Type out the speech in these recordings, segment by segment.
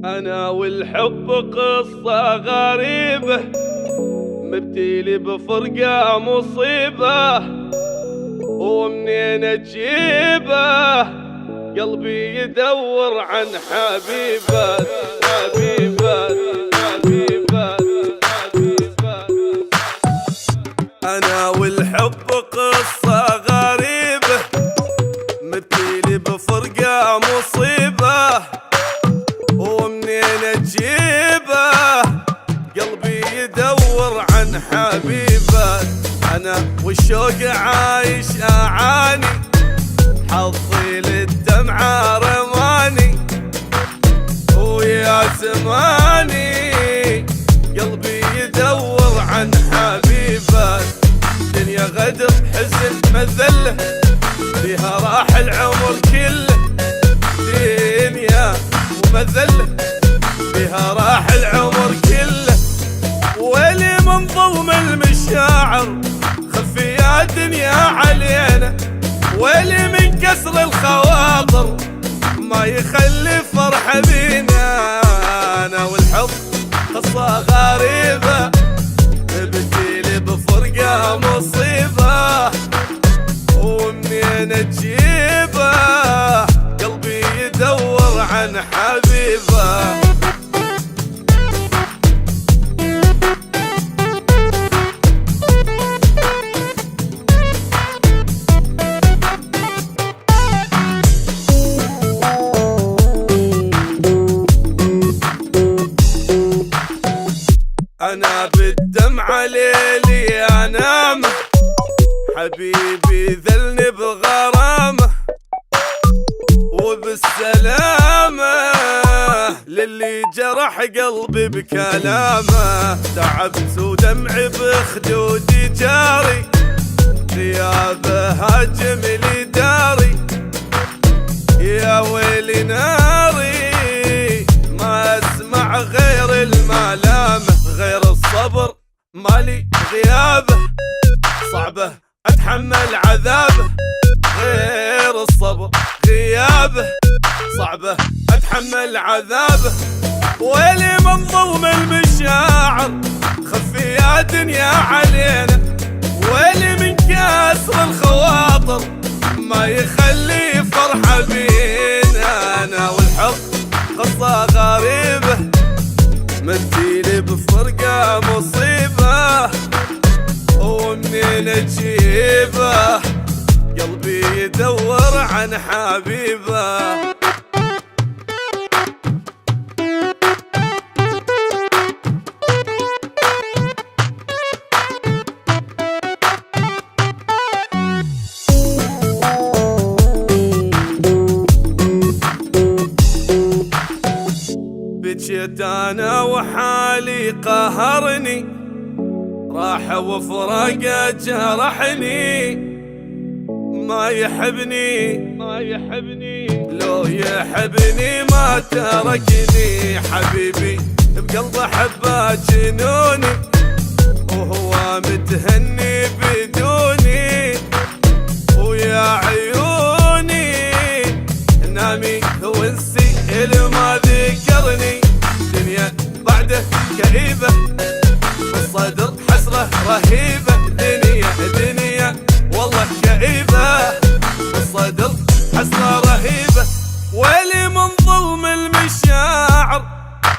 أنا والحب قصة غريبة، مبتلي بفرقة مصيبة، ومنين أجيبه قلبي يدور عن حبيبة حبيبة حبيبة حبيبة. أنا والحب قصة غريبة، مبتلي بفرقة مصيبة، ومنين أجيبه قلبي يدور عن حبيبة. أنا والشوق عايش أعاني، حظي للدمعة رماني، ويا زماني قلبي يدور عن حبيبة. دنيا غدر حزن مذلة، فيها راح العمر كله. دنيا ومذلة فيها راح العمر كله، ويلي من ظلم المشاعر خفي يا دنيا علينا، ويلي من كسر الخواطر ما يخلي فرحة بينا. أنا والحب قصة غريبة، ابتلي بفرقة مصيبة، ومنين أجيبه قلبي يدور عن حبيبة. أنا بالدمعة ليلي أنام، حبيبي ذلني بغرامه، وبالسلامة للي جرح قلبي بكلامه. تعبت ودمعي بخدودي جاري، غيابه هاجم لي داري، يا ويلي ناري ما اسمع غير الملامه. غير الصبر مالي غيابه، صعبه اتحمل عذابه. غير الصبر غيابه، صعبه اتحمل عذابه. ويلي من ظلم المشاعر خفي يا دنيا علينا، ويلي من كسر الخواطر ما يخلي فرحة بينا. أنا والحب قصة غريبة، مبتلي بفرقة مصيبة، ومنين أجيبه قلبي يدور عن حبيبة. بجيت أنا وحالي قهرني، راح وفراقه جرحني. ما يحبني لو يحبني ما تركني. حبيبي بقلبه حبه جنوني، وهو متهني بدوني. ويا عيوني نامي وانسي اللي ما ذكرني. دنيا بعده كئيبة، بالصدر حسرة رهيبة. دنيا والله كئيبة، بالصدر حسرة رهيبة. ويلي من ظلم المشاعر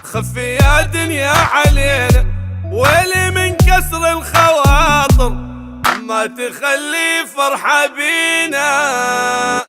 خفي يا دنيا علينا، ويلي من كسر الخواطر ما تخلي فرحة بينا.